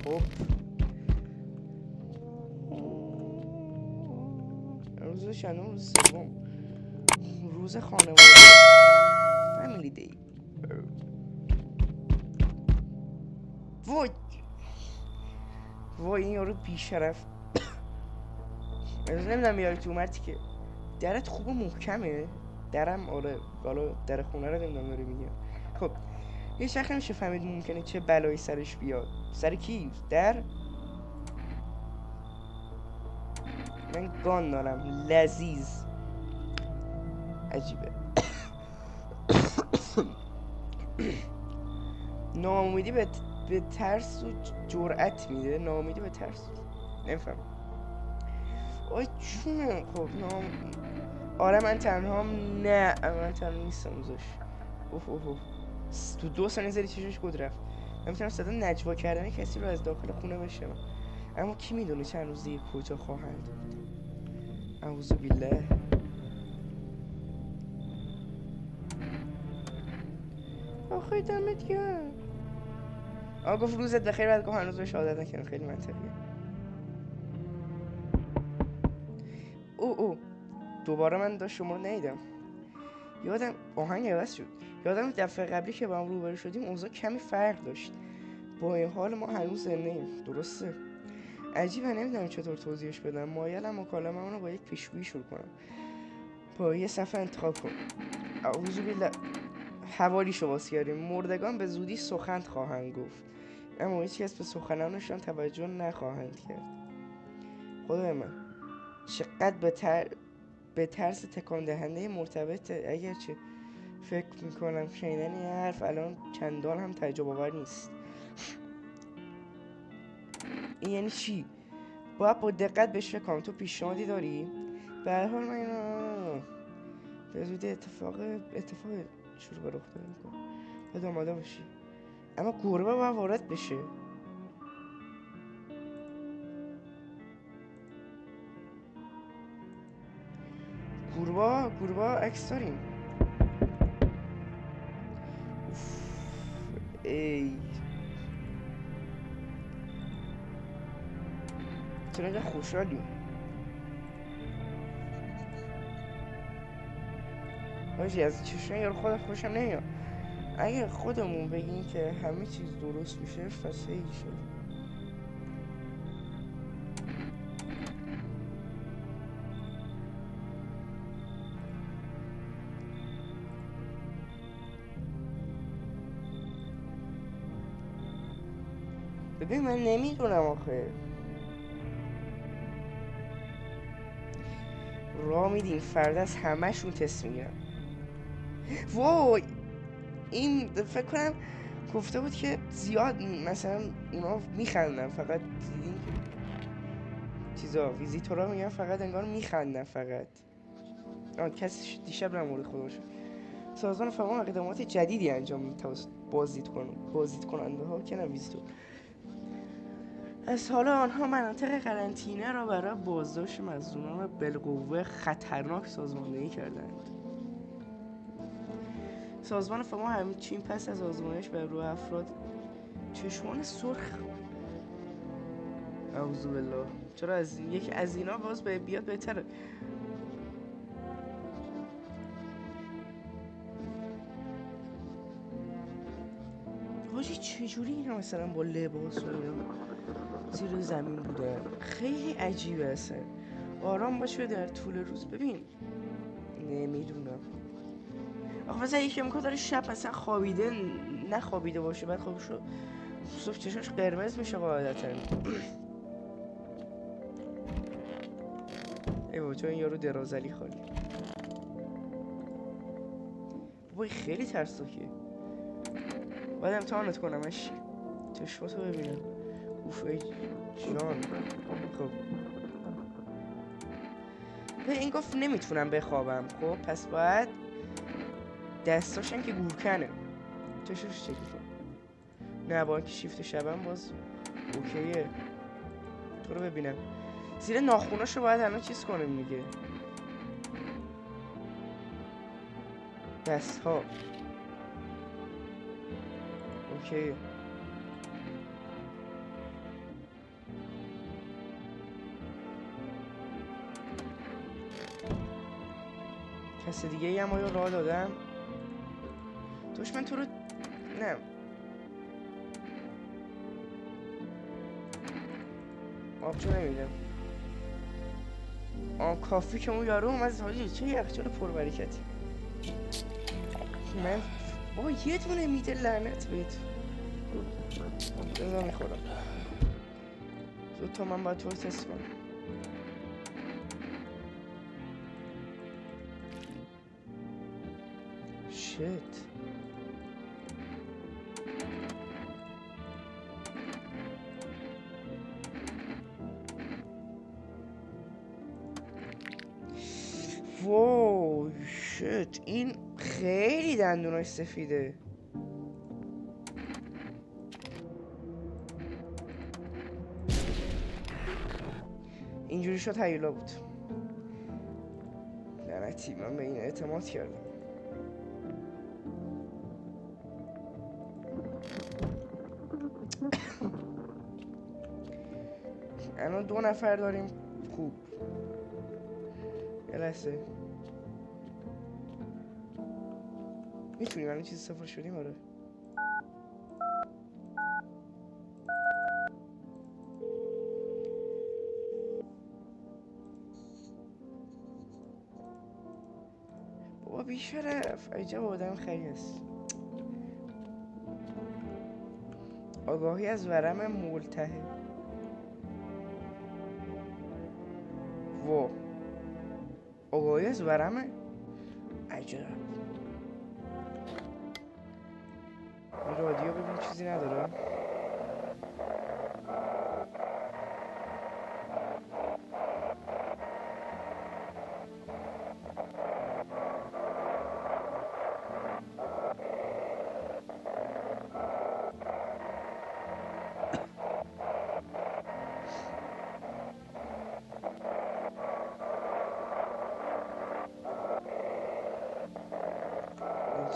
خب روز چندم؟ روز سوم، روز خانواده، فامیلی دی. وای این یارو بیشرف. از نمیدونم یادت اومد که درت خوب و محکمه. درم آره، حالا در خونه رو نمیدونم داره میگه. خب یه شخص نمیشه فهمید ممکنه چه بلایی سرش بیاد. سر کی؟ در؟ من گان دارم لذیذ. عجیبه. ناامیدی به ترس و جرأت میده. ناامیدی به ترس نمیفهم. آی جونم. خب آره من تنهام. نه من تنها نیستم روزش. اوه اوه اوه. تو 2 ثانیه زدی چشش کد رفت. نمیتونم صدا نجوا کردن کسی رو از داخل خونه بشنوم. اما کی میدونه چند روز دیگه کجا خواهند بود. اعوذ بالله. آخه دمت گرم. گفت روزت بخیر، بعد گفت هنوز بهش عادت نکردم. خیلی منطقیه. او دوباره من داشت شما رو ندیدم. یادم آهنگ عوض شد. یادم دفعه قبلی که با هم روبرو شدیم اوضاع کمی فرق داشت. با این حال ما هنوز زنده‌ایم. درسته؟ عجیبه، نمیدونم چطور توضیحش بدم. مایلم مکالمه‌مون رو با یک پیشگویی شروع کنم. با یه صفحه انتخاب کن. اعوذ بالله. حوالیشو باز کردیم. مردگان به زودی سخن خواهند گفت، اما هیچ کس به سخنانشان توجه نخواهند کرد. خدای من چقدر به ترس تکان دهنده مرتبطه. اگرچه فکر میکنم شنیدن این حرف الان چندان هم تعجب آور نیست. این یعنی چی؟ باید با دقت بهش فکر کنم. تو پیشنهادی داری؟ به هر حال من به زودی اتفاق شروع به رخ داده میکنم. باید آماده باشی. اما گربه باید وارد بشه. گربه عکس داریم. ای چرا اینقدر خوشحالی؟ باشی از چشمه یارو خودم خوشم نمیاد. اگه خودمون بگیم که همه چیز درست میشه پس هیچ شد. ببین من نمیدونم آخه. راه میدیم فردا از همه‌شون تست میگیرم. وای این فکر کنم گفته بود که زیاد مثلا اونا میخندن. فقط دیدین که چیزا ویزیتورا میگن فقط انگار میخندن فقط. کسی دیشب نمورد خدا باشه. سازمان فهمم اقدامات جدیدی انجام میده توسط بازدید کننده ها که نه ویزیتور. از حالا آنها مناطق قرنطینه را برای بازداشت مظنونان بالقوه خطرناک سازماندهی کردند. سازمان فما همچین پس از آزمایش بر روی افراد چشمان سرخ. اعوذ بالله. چرا از اینا باز بیاد بهتره. واجی چجوری اینا مثلا با لباس و زیر زمین بودن؟ خیلی عجیبه اصلا. آرام باشه در طول روز. ببین نمیدونم آخه مثلا یکی امکان داره شب مثلا خوابیده نخوابیده باشه، بعد خواب شد صبح چشمش قرمز میشه قاعدتا. ای بابا چون این یارو درازلی خالی. بابا خیلی ترسناکه. باید امتحانت کنمش. چشماتو ببینم. اوف ای جان. خب این گفت نمیتونم بخوابم. خب پس باید دستاشم که گورکنه چشمش چک کنم. نه با اینکه شیفت شبم باز اوکیه. تو رو ببینم. زیر ناخوناشو باید الان چیز کنیم میگه. دست ها اوکی. کسی دیگه ای هم آیا راه دادم؟ دشمن تو رو نه آبجو نمیدم. کافی که اون یارو اومد حاجی چه یخچال پربرکتی. من بابا یه دونه میده لعنت بهت. بذار میخورم زودتا من باید تو رو تست کنم. شت واو شت این خیلی دندوناش سفیده. اینجوری شد هیولا بود. لعنتی من به این اعتماد کردم. الان 2 نفر داریم. خوب یه لحظه میتونیم الان چیزی صفر شدیم. آره بابا بیشرف عجب آدم خری است. آگاهی از ورم ملتهب. وا آگاهی از ورم عجب. این رادیو ببین چیزی نداره.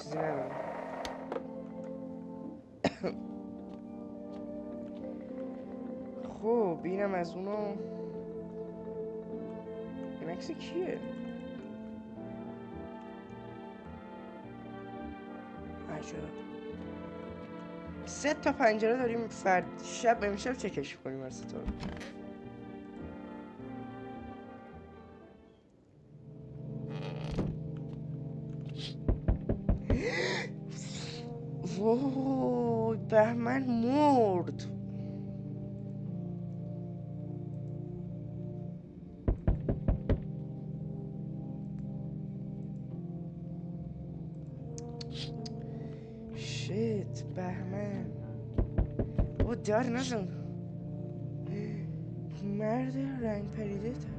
چیزی نداره. خب اینم از اونو. این عکس کیه؟ عجب 3 تا پنجره داریم. شب امشب چکش کنیم هر 3 تا رو. وای بهمن مرد. شت بهمن بابا در نزن. مرد رنگ پریده تر.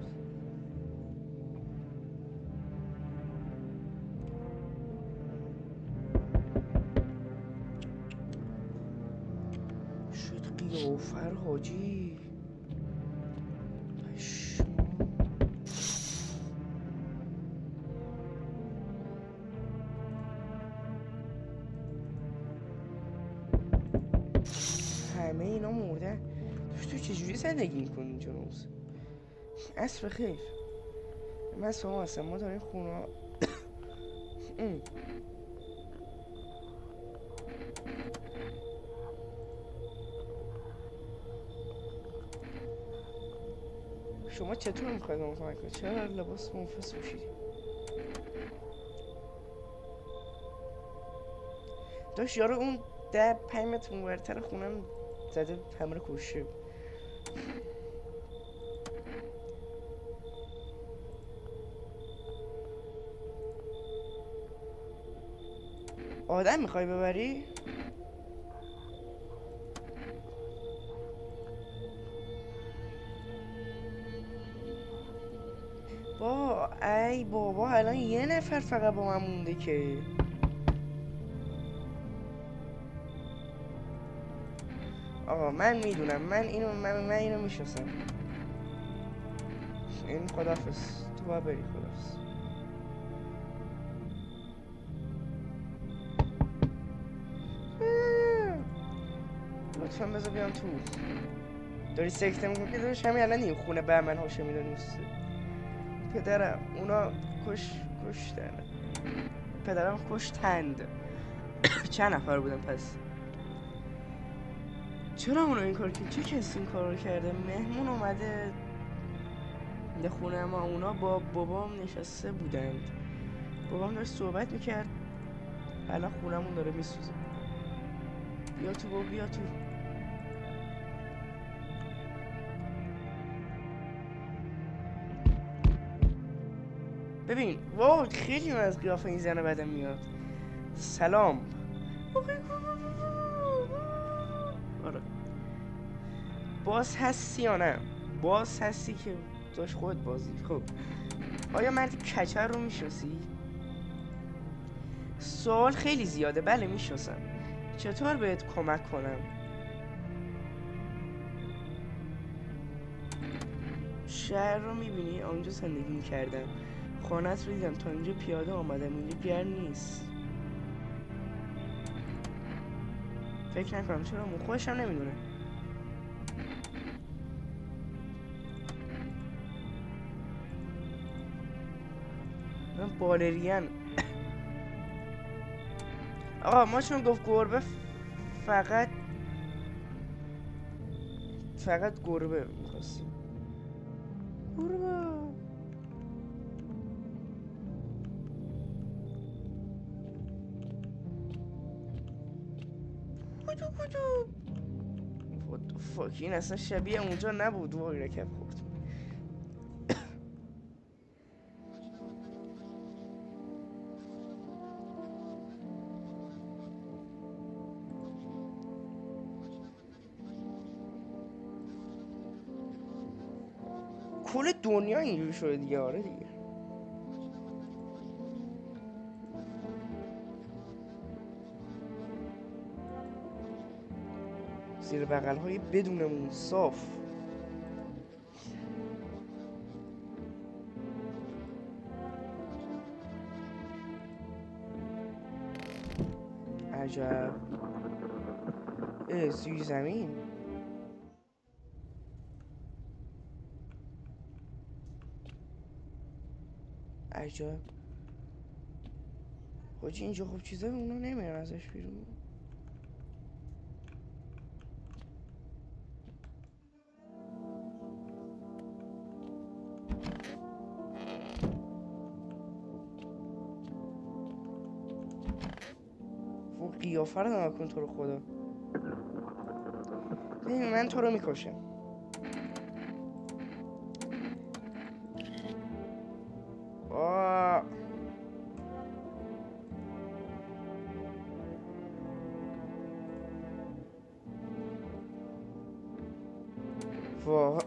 قیافر حاجی پشما. همه اینا مردن. تو چجوری زندگی میکنی اینجا روز؟ اصف خیر من سوام هستم. ما داریم خونه شما چطور میخواید ما کمک کنید؟ چرا لباس منفس پوشیدیم؟ داشت یارو اون 10-5 متر اونورتر خونم زده همه کشه. آدم میخوای ببری؟ ای بابا الان یه نفر فقط با من مونده که. آقا من میدونم. من اینو میشناسم. این خداحافظ. تو باید بری. خداحافظ. لطفا بذار بیام تو. داری سکته میکنی که دارش همین الان این خونه بهمن هاشمی داری نیست. پدرم اونا کشتن. پدرم کشتند. چند نفر بودن پس؟ چرا اونو این کار کرد؟ چه کسی این کار رو کرده؟ مهمون اومده به خونه ما، اونا با بابام نشسته بودند، بابام داشت صحبت میکرد، الان خونمون داره میسوزه. بیا تو بابا، بیا تو. ببین واو، خیلی من از قیافه این زنه بدم میاد. سلام. آره باز هستی یا نه؟ باز هستی که داشت خود بازی. خب آیا مرد کچر رو میشناسی؟ سوال خیلی زیاده. بله میشناسم. چطور بهت کمک کنم؟ شهر رو میبینی؟ آنجا زندگی میکردم، خانت رو دیدم، تا اینجا پیاده آمدم، اینجا گرم نیست. فکر نکنم. چرا؟ خودش هم نمیدونه. من بالرین. آقا ما چون گفت گربه فقط گربه میخواستیم. گربه کدو what the fuck، این اصلا شبیه اونجا نبود. وای رکب خورد. کل دنیا اینجوری شده دیگه. آره دیگه. زیر بغل های بدون صاف. عجب. زیر زمین. عجب. حاجی اینجا خب چیزا اونا نمیرن ازش بیرون. و قیافه رو نگاه کن تو رو خدا. ببین من تو رو میکشم. آه. واه.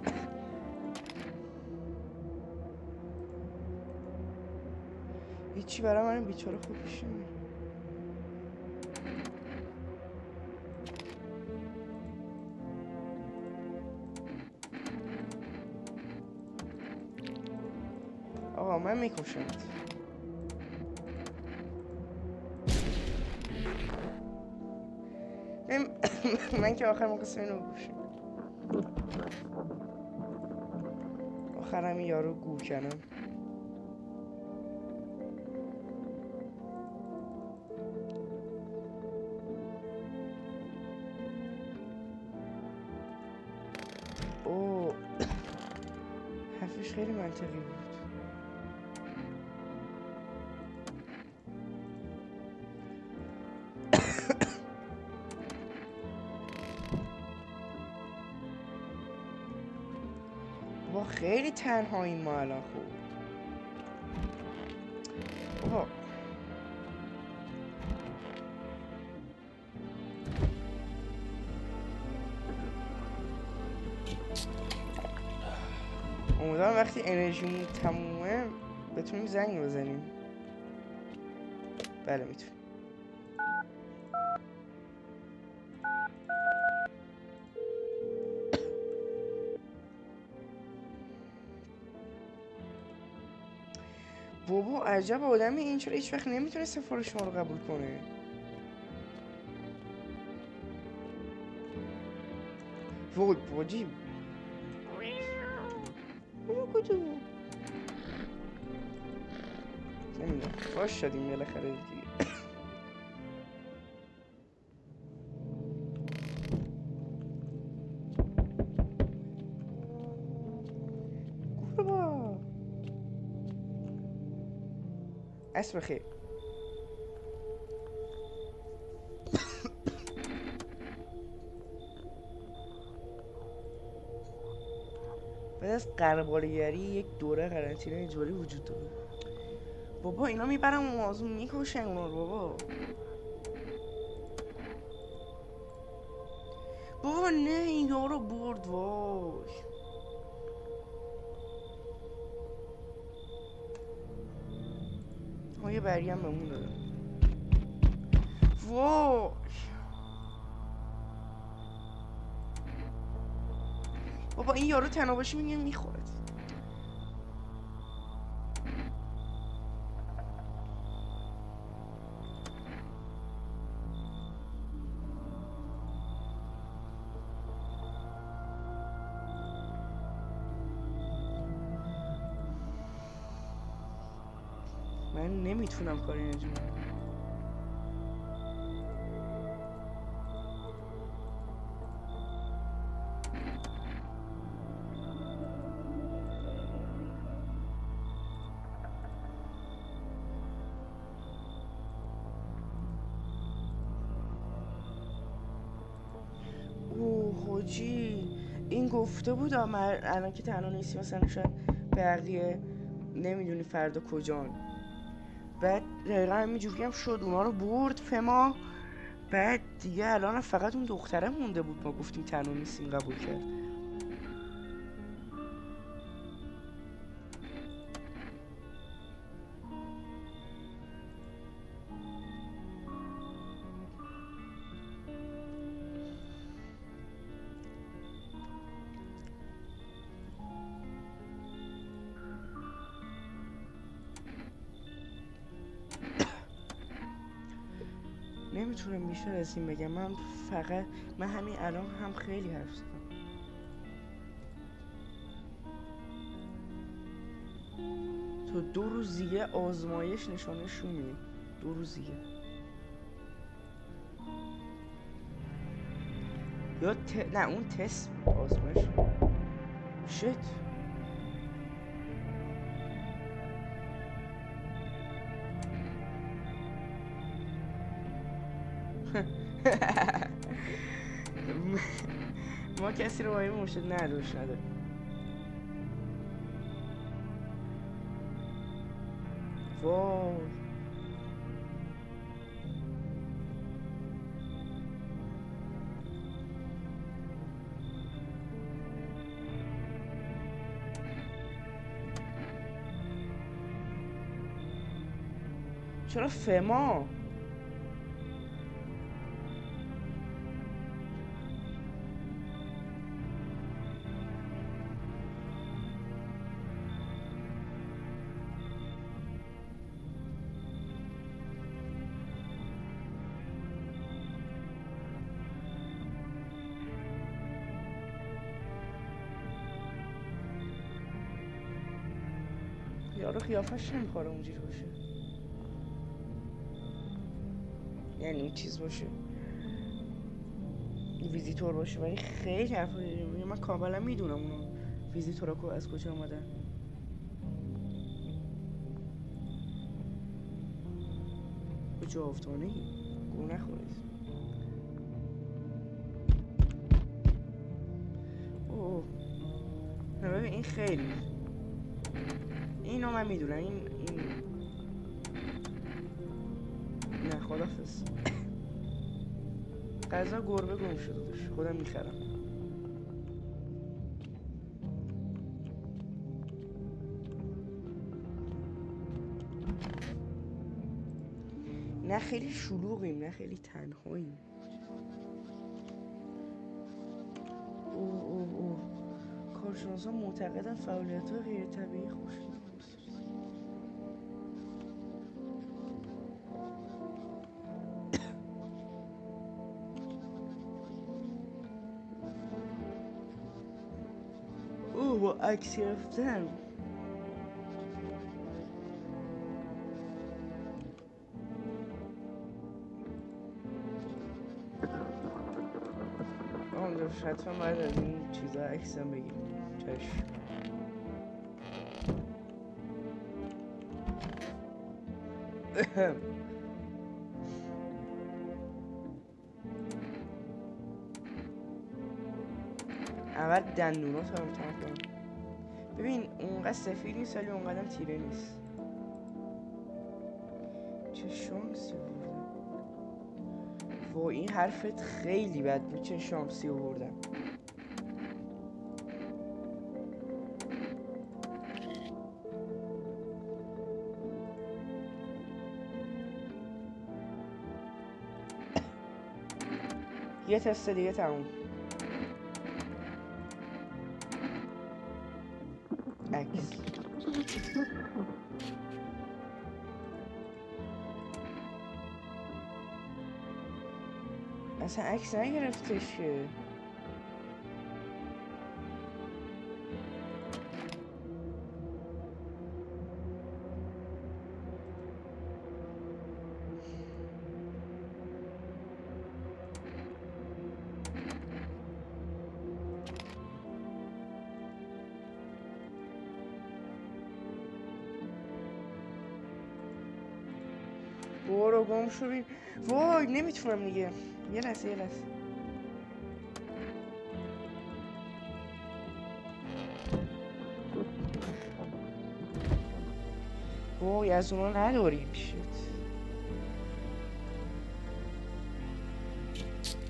هیچی برای من بیچاره خوب پیش نمیاد. آقا من میکشمت. من که آخر مقصر اینو بکشم. آخرم این یارو گول کنم. اوه حرفش خیلی منطقی بود. با خیلی تنهاییم ما الان. خوب بابا امیدوارم وقتی انرژیمون تمومه بتونیم زنگ بزنیم. بله میتونیم. بابا عجب آدمی، این چرا هیچ وقت نمیتونه سفارش ما رو قبول کنه؟ وای باجی نمیدونم باش شدیم بالاخره دیگه. گروه اسم خیر بعد از قربالگری یک دوره قرنطینه اجباری وجود داره. بابا اینا میبرم و موضوع میکشن اونا رو بابا. بابا نه این یارو برد وای. ها یه برگم بهمون داده وای. بابا این یارو تناباشی میگه میخورد. من نمیتونم کاری انجام بدم. اوه حاجی این گفته بود الان که تنها نیستی مثلا شاید بقیه نمیدونی فردا کجان. بعد دقیقا همینجوری هم شد اونا رو برد فما. بعد دیگه الان فقط اون دختره مونده بود ما گفتیم تنها نیستیم قبول کرد. نمیتونم بیشتر از این بگم. من همین الان هم خیلی حرف زدم. تو 2 روز دیگه آزمایش نشانش رو میدی. 2 روز دیگه یا نه اون تست آزمایش شت. ما کسی رو با این مشکل نداشت نداریم. وای چرا فما یارو قیافش نمیخوره اونجوری باشه. یعنی این چیز باشه ویزیتور باشه ولی خیلی حرف داریم. من کاملا میدونم اونو ویزیتورا از کجا آمدن. کجا افتانه ای گو نخورید. اوه نه ببین این خیلی اینو من میدونم. این نه خدافظ. غذا گربه گم شده داشت خودم میخرم. نه خیلی شلوغیم نه خیلی تنهاییم. اوه کارشناسان معتقدن فعالیت‌های غیر طبیعی خوشی. با عکس گرفتن داشت حتما باید از این چیزا عکسم بگیریم. چشم. اول دندونات رو امتحان کنم. ببین اونقدر سفید نیست ولی اونقدر تیره نیست. چه شانسی آوردم. و این حرفت خیلی بد بود. چه شانسی آوردم. یه تست دیگه تموم. عکس. اصلا عکس نگرفتش که. برو گم شو بین. وای نمیتونم دیگه. یه لحظه. وای از اونا نداریم. شد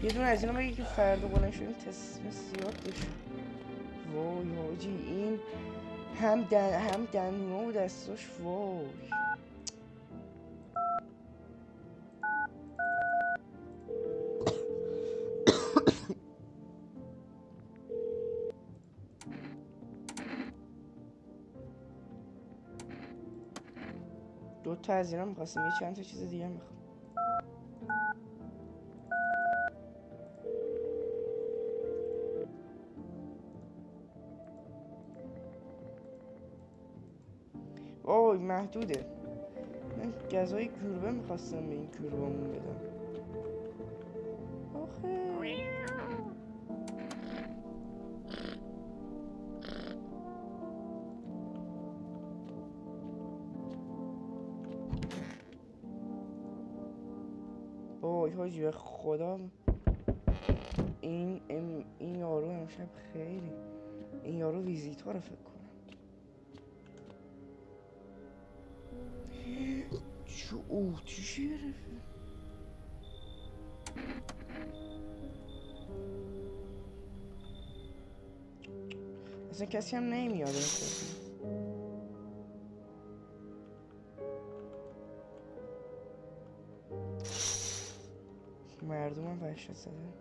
یه دونه از اینا بگی که فردا بلند شدیم تست زیاد داشت. وای حاجی این هم دندونا و دستاش. وای دوتا از اینا میخواستیم. یه چند تا چیز دیگه میخوام. وای محدوده. من غذای گربه میخواستم به این گربه‌مون بدم. آخه وای حاجی به خدا این یارو امشب خیلی. این یارو ویزیتوره فکر کنم. چه اوتیشی گرفته. اصلا کسی هم نمیاد. مردم هم وحشت زدن.